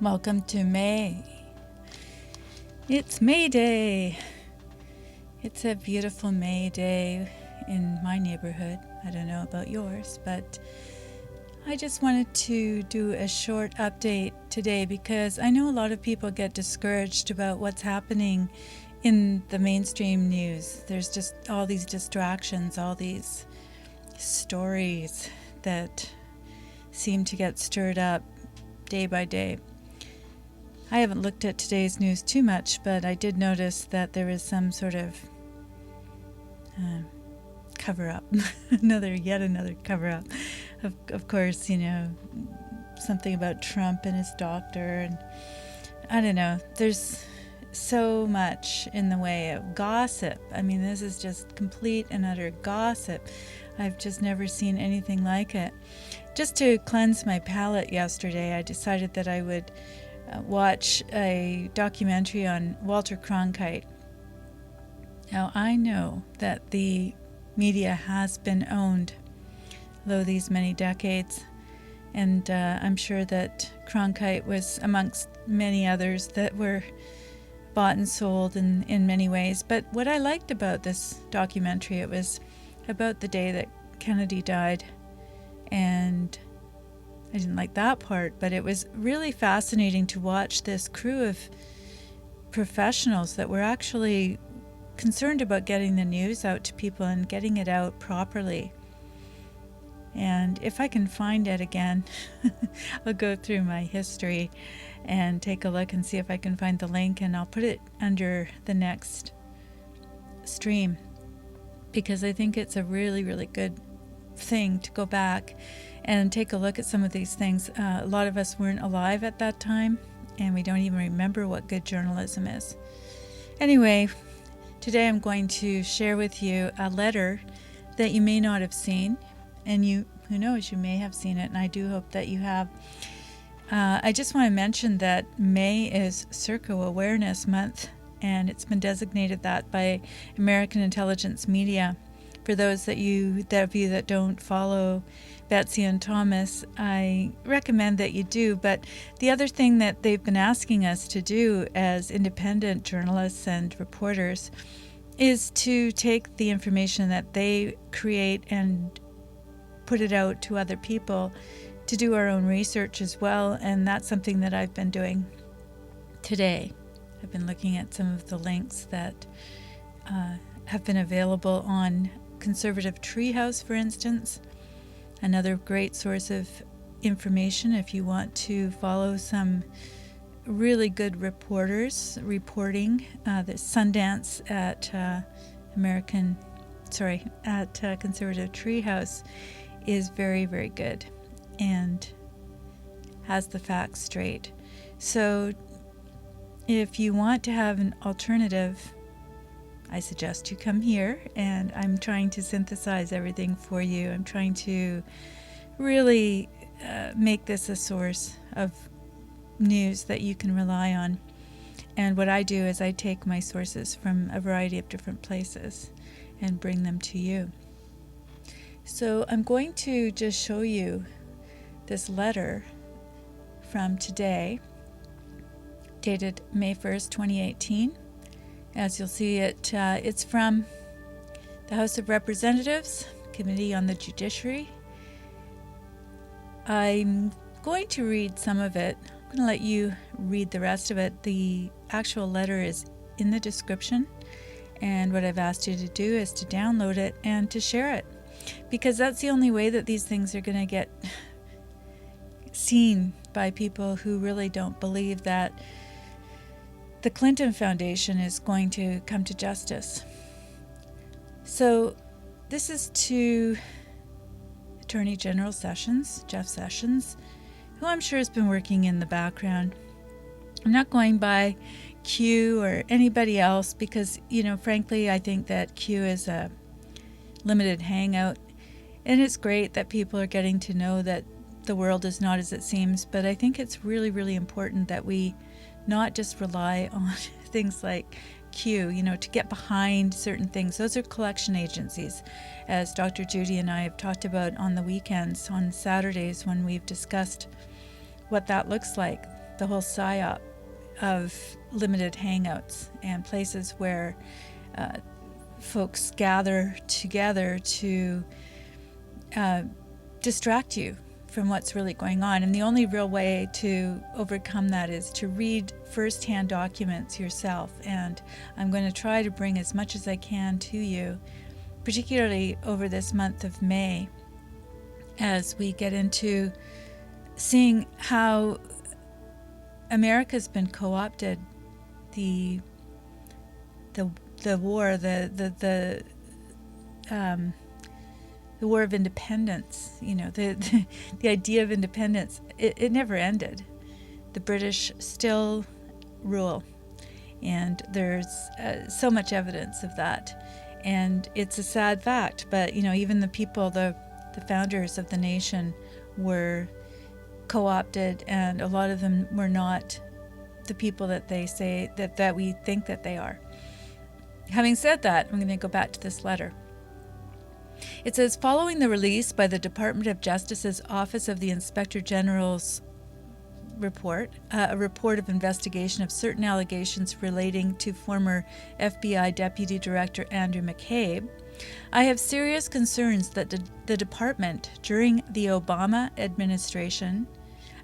Welcome to May. It's May Day. It's a beautiful May day in my neighborhood. I don't know about yours, but I just wanted to do a short update today because I know a lot of people get discouraged about what's happening in the mainstream news. There's just all these distractions, all these stories that seem to get stirred up day by day. I haven't looked at today's news too much, but I did notice that there is some sort of cover-up, yet another cover-up. Of course, something about Trump and his doctor, and I don't know. There's so much in the way of gossip. I mean, this is just complete and utter gossip. I've just never seen anything like it. Just to cleanse my palate yesterday, I decided that I would watch a documentary on Walter Cronkite. Now, I know that the media has been owned though these many decades, and I'm sure that Cronkite was amongst many others that were bought and sold in many ways. But what I liked about this documentary, it was about the day that Kennedy died, and I didn't like that part, but it was really fascinating to watch this crew of professionals that were actually concerned about getting the news out to people and getting it out properly. And if I can find it again, I'll go through my history and take a look and see if I can find the link, and I'll put it under the next stream because I think it's a really, really good thing to go back and take a look at some of these things. A lot of us weren't alive at that time, and we don't even remember what good journalism is. Anyway, today I'm going to share with you a letter that you may not have seen, and who knows, you may have seen it, and I do hope that you have. I just want to mention that May is Serco Awareness Month, and it's been designated that by American Intelligence Media. For those of you that don't follow Betsy and Thomas, I recommend that you do. But the other thing that they've been asking us to do as independent journalists and reporters is to take the information that they create and put it out to other people, to do our own research as well. And that's something that I've been doing today. I've been looking at some of the links that have been available on Conservative Treehouse, for instance, another great source of information if you want to follow some really good reporters reporting. The Sundance at Conservative Treehouse is very, very good and has the facts straight. So if you want to have an alternative, I suggest you come here, and I'm trying to synthesize everything for you. I'm trying to really make this a source of news that you can rely on. And what I do is I take my sources from a variety of different places and bring them to you. So I'm going to just show you this letter from today, dated May 1st, 2018. As you'll see, it's from the House of Representatives, Committee on the Judiciary. I'm going to read some of it. I'm going to let you read the rest of it. The actual letter is in the description, and what I've asked you to do is to download it and to share it, because that's the only way that these things are going to get seen by people who really don't believe that the Clinton Foundation is going to come to justice. So this is to Attorney General Sessions, Jeff Sessions, who I'm sure has been working in the background. I'm not going by Q or anybody else because, frankly, I think that Q is a limited hangout, and it's great that people are getting to know that the world is not as it seems, but I think it's really, really important that we not just rely on things like Q, to get behind certain things. Those are collection agencies, as Dr. Judy and I have talked about on the weekends, on Saturdays when we've discussed what that looks like. the whole psyop of limited hangouts and places where folks gather together to distract you from what's really going on. And the only real way to overcome that is to read first-hand documents yourself. And I'm going to try to bring as much as I can to you, particularly over this month of May, as we get into seeing how America's been co-opted. The war, the war of independence, the idea of independence, it never ended. The British still rule, and there's so much evidence of that, and it's a sad fact. But even the people, the founders of the nation, were co-opted, and a lot of them were not the people that they say that we think that they are. Having said that, I'm going to go back to this letter. It says, following the release by the Department of Justice's Office of the Inspector General's report, a report of investigation of certain allegations relating to former FBI Deputy Director Andrew McCabe, I have serious concerns that the department, during the Obama administration,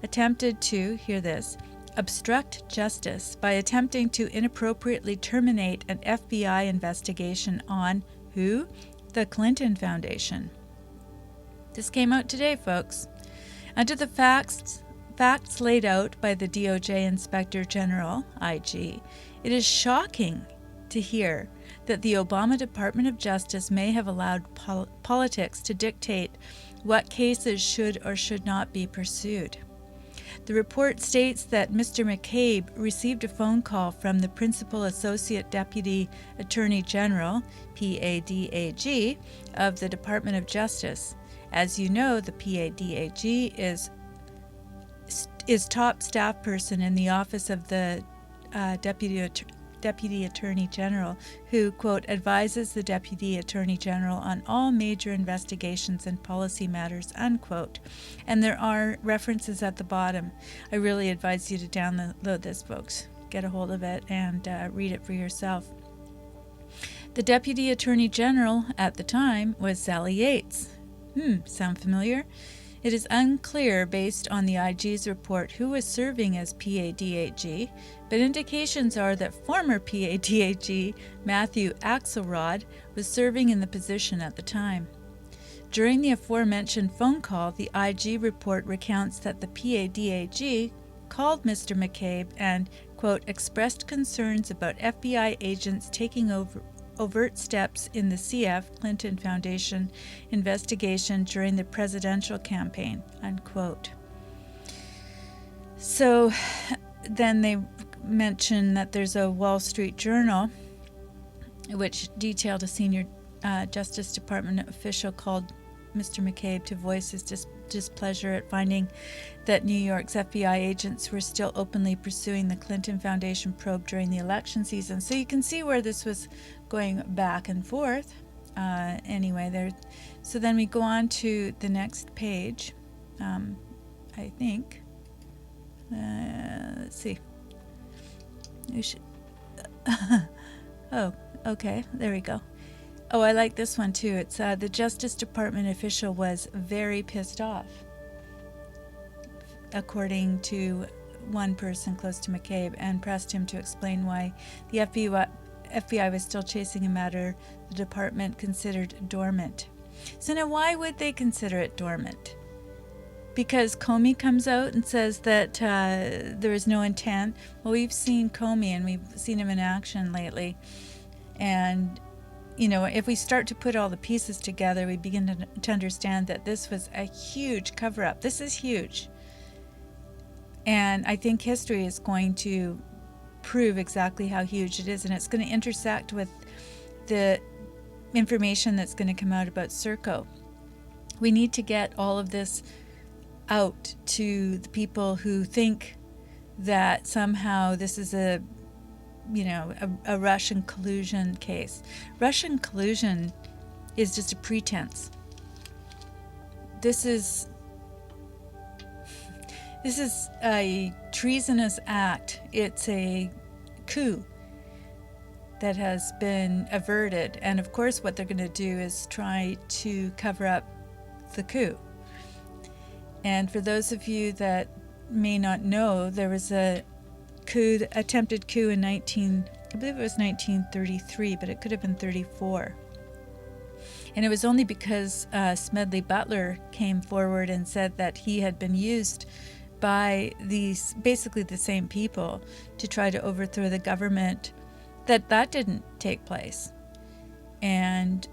attempted to, hear this, obstruct justice by attempting to inappropriately terminate an FBI investigation on who? The Clinton Foundation. This came out today, folks. Under the facts laid out by the DOJ Inspector General, IG, it is shocking to hear that the Obama Department of Justice may have allowed politics to dictate what cases should or should not be pursued. The report states that Mr. McCabe received a phone call from the Principal Associate Deputy Attorney General, PADAG, of the Department of Justice. As you know, the PADAG is top staff person in the office of the Deputy Attorney General, who, quote, advises the Deputy Attorney General on all major investigations and policy matters, unquote. And there are references at the bottom. I really advise you to download this, folks. Get a hold of it and read it for yourself. The Deputy Attorney General at the time was Sally Yates. Sound familiar? It is unclear, based on the IG's report, who was serving as PADAG, but indications are that former PADAG Matthew Axelrod was serving in the position at the time. During the aforementioned phone call, the IG report recounts that the PADAG called Mr. McCabe and, quote, expressed concerns about FBI agents taking overt steps in the CF Clinton Foundation investigation during the presidential campaign, unquote. So then they mention that there's a Wall Street Journal which detailed a senior Justice Department official called Mr. McCabe to voice his displeasure at finding that New York's FBI agents were still openly pursuing the Clinton Foundation probe during the election season. So you can see where this was going back and forth. So then we go on to the next page. I think. Let's see. We should. Oh, okay. There we go. Oh, I like this one too. It's the Justice Department official was very pissed off, according to one person close to McCabe, and pressed him to explain why the FBI was still chasing a matter the department considered dormant. So now, why would they consider it dormant? Because Comey comes out and says that there is no intent. Well, we've seen Comey, and we've seen him in action lately, and if we start to put all the pieces together, we begin to understand that this was a huge cover-up. This is huge. And I think history is going to prove exactly how huge it is, and it's going to intersect with the information that's going to come out about Serco. We need to get all of this out to the people who think that somehow this is a Russian collusion case. Russian collusion is just a pretense. This is This is a treasonous act. It's a coup that has been averted. And of course, what they're going to do is try to cover up the coup. And for those of you that may not know, there was a attempted coup in I believe it was 1933, but it could have been 34. And it was only because Smedley Butler came forward and said that he had been used by these, basically the same people, to try to overthrow the government, that didn't take place. And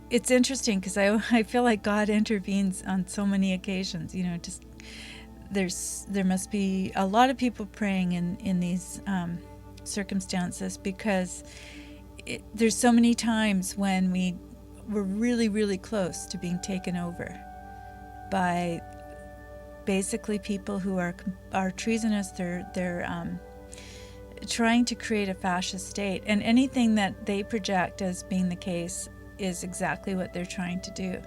it's interesting because I feel like God intervenes on so many occasions. Just there must be a lot of people praying in these circumstances, because there's so many times when we're really, really close to being taken over by basically people who are treasonous. They're trying to create a fascist state, and anything that they project as being the case is exactly what they're trying to do,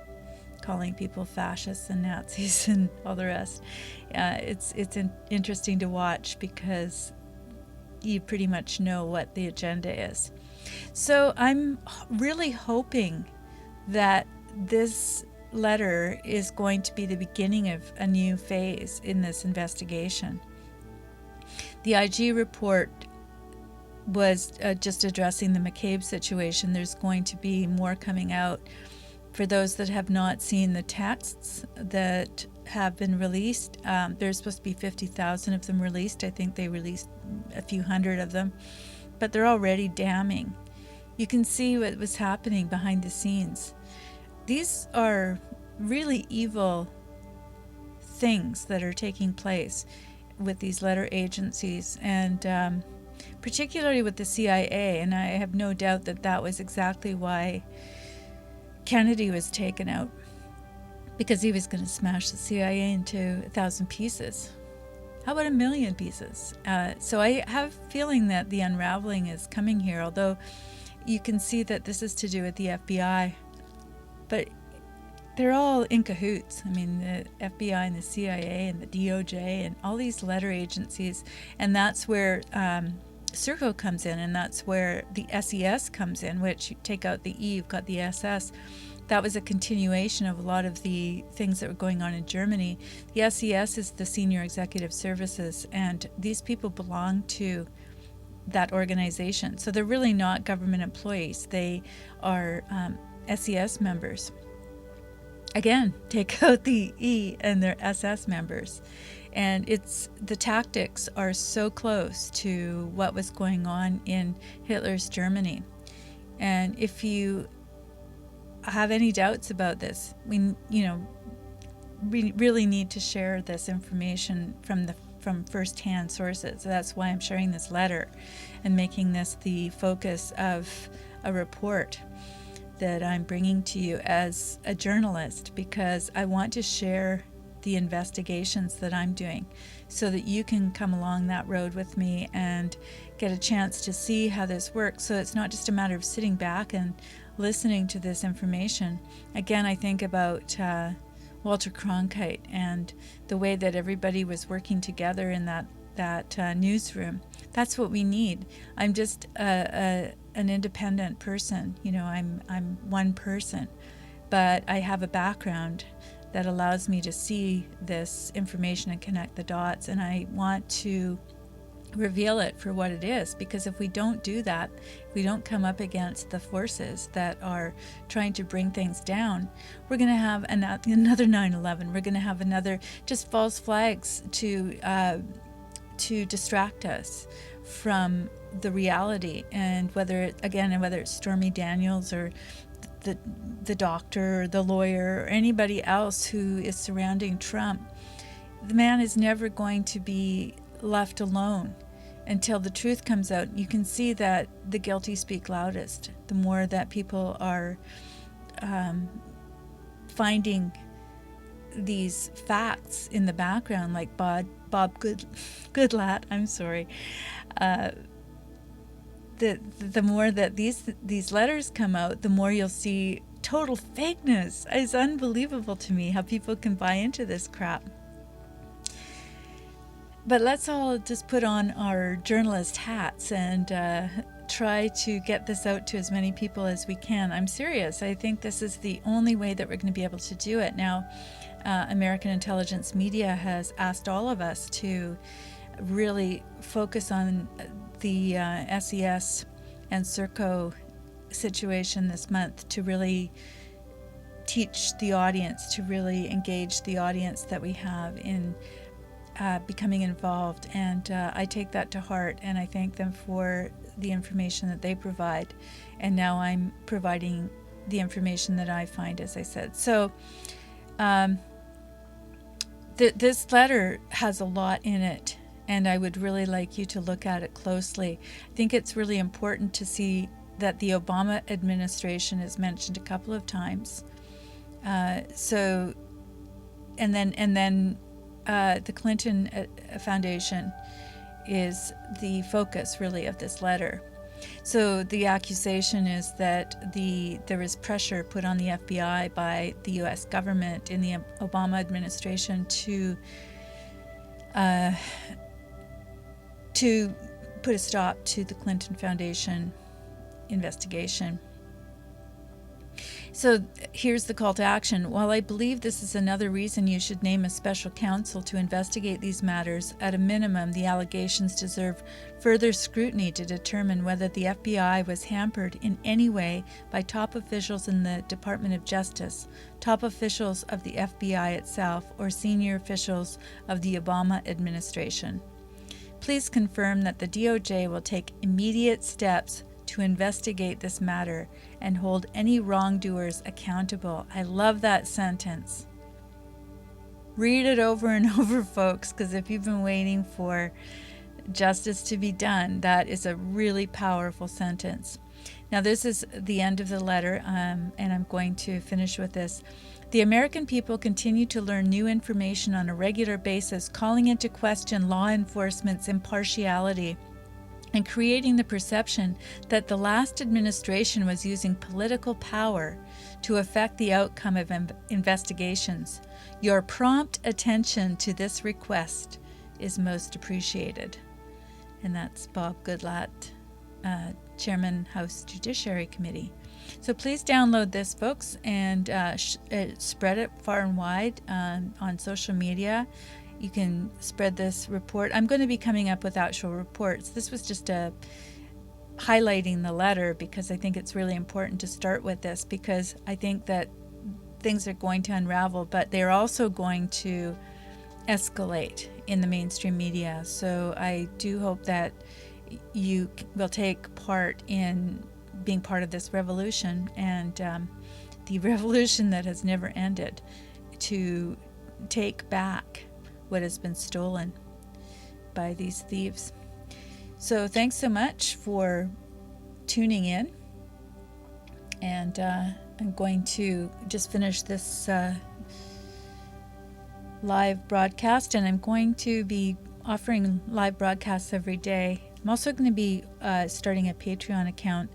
calling people fascists and Nazis and all the rest. It's interesting to watch, because you pretty much know what the agenda is. So I'm really hoping that this letter is going to be the beginning of a new phase in this investigation. The IG report was just addressing the McCabe situation. There's going to be more coming out. For those that have not seen the texts that have been released, there's supposed to be 50,000 of them released. I think they released a few hundred of them, but they're already damning. You can see what was happening behind the scenes. These are really evil things that are taking place with these letter agencies, and particularly with the CIA. And I have no doubt that that was exactly why Kennedy was taken out, because he was going to smash the CIA into 1,000 pieces. How about 1,000,000 pieces? So I have a feeling that the unraveling is coming here, although you can see that this is to do with the FBI. But they're all in cahoots. I mean, the FBI and the CIA and the DOJ and all these letter agencies. And that's where Serco comes in, and that's where the SES comes in, which you take out the E, you've got the SS. That was a continuation of a lot of the things that were going on in Germany. The SES is the Senior Executive Services, and these people belong to that organization. So they're really not government employees. They are SES members. Again, take out the E and they're SS members. And the tactics are so close to what was going on in Hitler's Germany. And if you have any doubts about this, we really need to share this information from first-hand sources. So that's why I'm sharing this letter and making this the focus of a report that I'm bringing to you as a journalist, because I want to share the investigations that I'm doing so that you can come along that road with me and get a chance to see how this works. So it's not just a matter of sitting back and listening to this information. Again, I think about Walter Cronkite and the way that everybody was working together in that newsroom. That's what we need. I'm just an independent person. I'm one person, but I have a background that allows me to see this information and connect the dots, and I want to reveal it for what it is, because if we don't do that, if we don't come up against the forces that are trying to bring things down, we're going to have another 9/11. We're going to have another just false flags to distract us from the reality. And whether it's Stormy Daniels or the doctor or the lawyer or anybody else who is surrounding Trump, the man is never going to be left alone until the truth comes out. You can see that the guilty speak loudest. The more that people are finding these facts in the background, like Bob Goodlatte, I'm sorry, the more that these letters come out, the more you'll see total fakeness. It's unbelievable to me how people can buy into this crap. But let's all just put on our journalist hats and try to get this out to as many people as we can. I'm serious. I think this is the only way that we're going to be able to do it. Now, American intelligence media has asked all of us to really focus on the SES and Serco situation this month, to really teach the audience, to really engage the audience that we have in becoming involved. And I take that to heart, and I thank them for the information that they provide. And now I'm providing the information that I find, as I said. So this letter has a lot in it, and I would really like you to look at it closely. I think it's really important to see that the Obama administration is mentioned a couple of times. And then the Clinton Foundation is the focus, really, of this letter. So the accusation is that there was pressure put on the FBI by the U.S. government in the Obama administration to put a stop to the Clinton Foundation investigation. So here's the call to action. While I believe this is another reason you should name a special counsel to investigate these matters, at a minimum, the allegations deserve further scrutiny to determine whether the FBI was hampered in any way by top officials in the Department of Justice, top officials of the FBI itself, or senior officials of the Obama administration. Please confirm that the DOJ will take immediate steps to investigate this matter and hold any wrongdoers accountable. I love that sentence. Read it over and over, folks, because if you've been waiting for justice to be done, that is a really powerful sentence. Now, this is the end of the letter, and I'm going to finish with this. The American people continue to learn new information on a regular basis, calling into question law enforcement's impartiality and creating the perception that the last administration was using political power to affect the outcome of investigations. Your prompt attention to this request is most appreciated. And that's Bob Goodlatte, Chairman, House Judiciary Committee. So please download this, folks, and spread it far and wide on social media. You can spread this report. I'm going to be coming up with actual reports. This was just highlighting the letter because I think it's really important to start with this, because I think that things are going to unravel, but they're also going to escalate in the mainstream media. So I do hope that you will take part in being part of this revolution, and the revolution that has never ended, to take back what has been stolen by these thieves. So thanks so much for tuning in, and I'm going to just finish this live broadcast, and I'm going to be offering live broadcasts every day. I'm also going to be starting a Patreon account,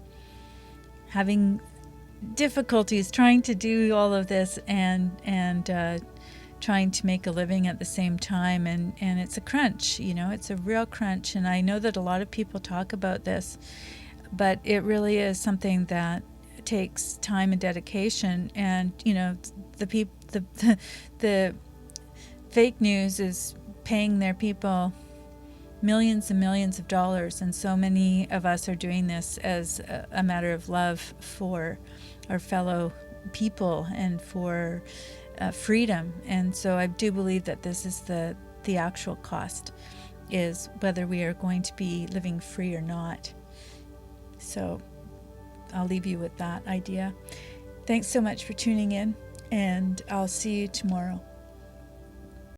having difficulties trying to do all of this and trying to make a living at the same time, and it's a crunch, it's a real crunch. And I know that a lot of people talk about this, but it really is something that takes time and dedication. And the fake news is paying their people millions and millions of dollars, and so many of us are doing this as a matter of love for our fellow people and for freedom. And so I do believe that this is the actual cost, is whether we are going to be living free or not. So I'll leave you with that idea. Thanks so much for tuning in, and I'll see you tomorrow.